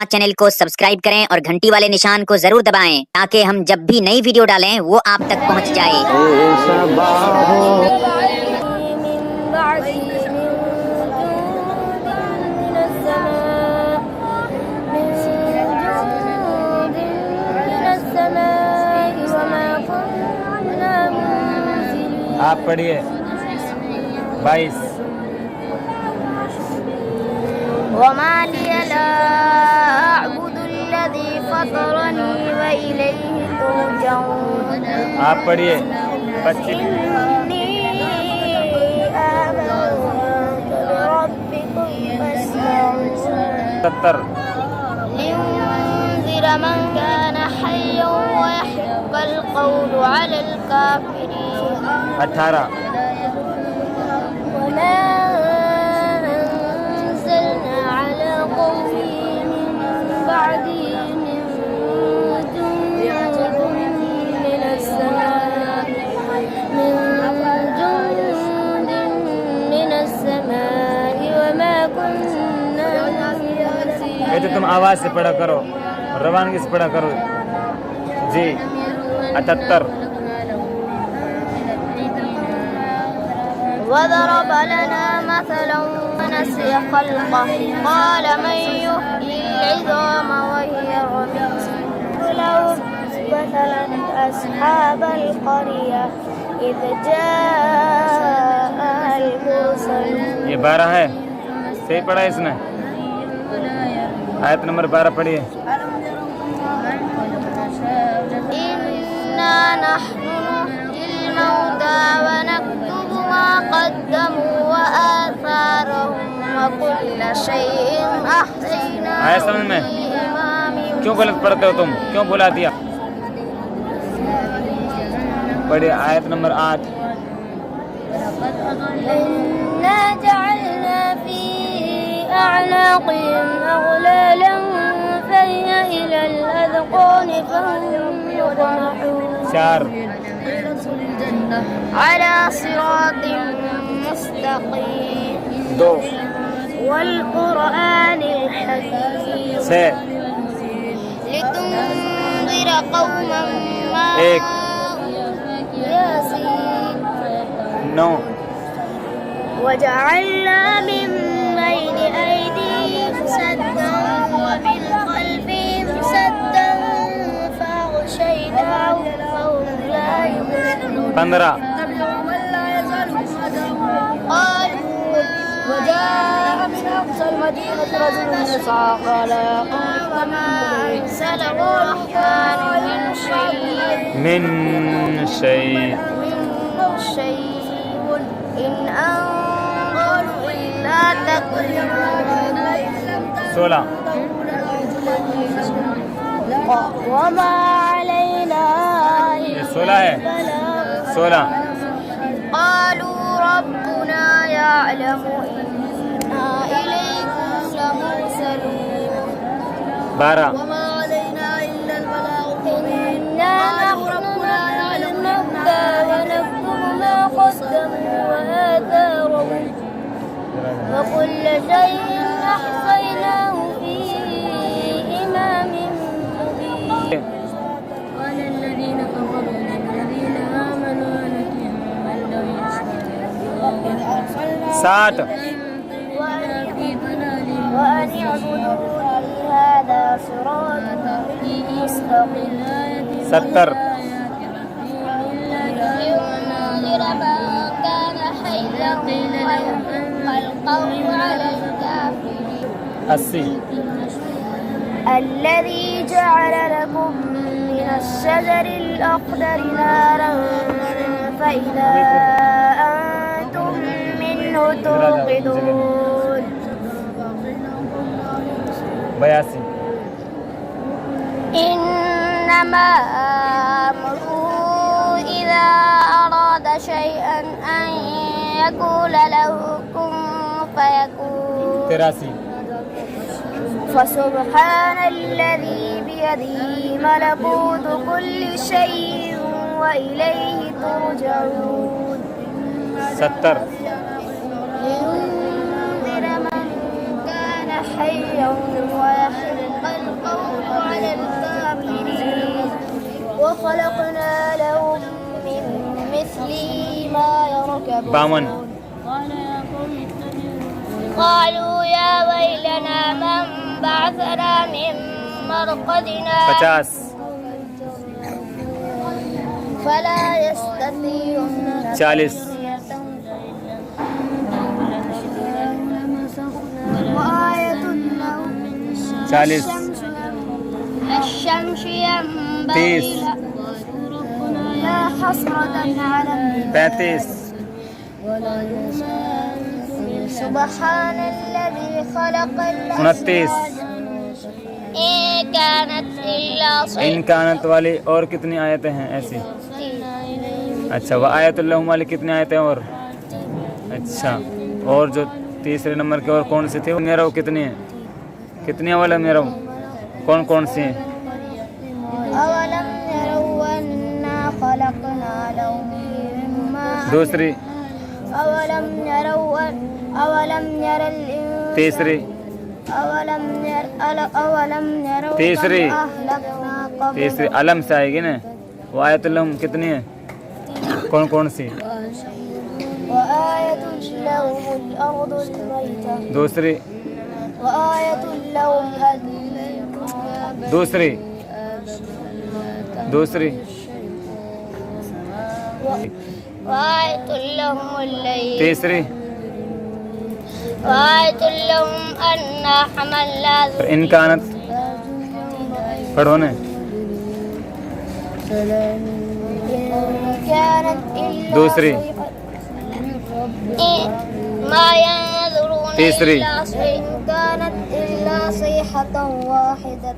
चैनल को सब्सक्राइब करें और घंटी वाले निशान को जरूर दबाएं ताकि हम जब भी नई वीडियो डालें वो आप तक पहुंच जाए। आप पढ़िए 22। वमा लिया ला अअबुदुल्लज़ी फ़तरनी व इलैहि तुरजऊन। आप पढ़िए 25। इन्नी आमनतु बिरब्बिकुम फ़स्मऊन। 70। लियुनज़िरा मन कान हय्यन व यहिqqल क़ौलु अलल काफ़िरीन। 18। ये तो तुम आवाज से पढ़ा करो, रवानगी से पढ़ा करो जी। 78। وضرب لنا مثلا ونسي خلقه قال من يحيي العظام وهي رميم لو مثلا أصحاب القرية إذ جاء المرسلون। ये 12 है, सही पढ़ा है इसने। आयत नंबर 12 पढ़िए। इन्ना नहनु नुह्यिल मौता व नक्तुबु मा क़द्दमू व आसारहुम व कुल्ल शैइन अहसैनाहु आया समझ में? फी इमामिन। क्यों गलत पढ़ते हो तुम, क्यों बुला दिया? पढ़िए आयत नंबर 8। इन्ना जअलना फी अअनाक़िहिम अग़लालन फहिय इलल अज़क़ानि फहुम युक़महून। 4। अला सिरातिन मुस्तक़ीम। 2। वल क़ुरआनिल हकीम। 6। लितुन्ज़िर क़ौमन मा 1। यासीन। 9। वजअलना मिन बैनि अयदीहिम सद्दन व मिन ख़ल्फिहिम सद्दन फ़अग़शयनाहुम फ़हुम ला युबसिरून। 15। وجاء من أقصى المدينة رجل يسعى قال يا قوم وما أنزل الرحمن من شيء إن أنظر إلا تكذيبون. 16. وما علينا ये 16 है। 16। قالوا ربنا يعلم إنا إليكم لمرسلون. 12. وما علينا إلا البلاغ المبين. إنا نحن نحيي الموتى ونكتب ما قدموا وآثارهم وكل شيء أحصيناه في إمام مبين. قال الذين كفروا للذين آمنوا ونطيع من لو يشاء 60. وأن اعبدوني هذا صراط مستقيم. 70. لينذر من كان حيا ويحق القول على الكافرين. 80. الذي جعل لكم من الشجر الأخضر نارا فإذا أنتم منه توقدون. 82. إنما أمره إذا أراد شيئا أن يقول له كن فيكون. 83. فسبحان الذي بيده ملكوت كل شيء وإليه ترجعون. 70. لينذر من كان حيا ويحق 52 قالوا يا ويلنا من بعثنا من مرقدنا 50 فلا يستطيعون 40 وآية لهم 40 الشمس ينبغي 30 لا حسرة على 35 سبحان الذي خلق 29 إن كانت إلا इन कानत वाली और कितनी आयतें हैं ऐसी? अच्छा, वह आयतुल्लाह वाली कितनी आयतें और? अच्छा, और जो तीसरे नंबर के और कौन सी थी मेरा वो कितनी है? कितनी वाला मेरा वो कौन कौन सी है? أولم يروا أنا خلقنا لهم مما दूसरी, أولم يروا أولم ير الإنسان तीसरी, أولم يروا तीसरी, كم أهلكنا قبلهم तीसरी अलम से आएगी ना। वो आयतुल्लाह कितनी है? कौन कौन सी? وآية لهم الأرض الميتة दूसरी, وآية لهم दूसरी, दूसरी, وآية لهم الليل तीसरी, وآية لهم أنا حملنا इन कानत पढ़ो ने। كانت إلا दूसरी, ما ينظرون तीसरी, إلا كانت إلا صيحة واحدة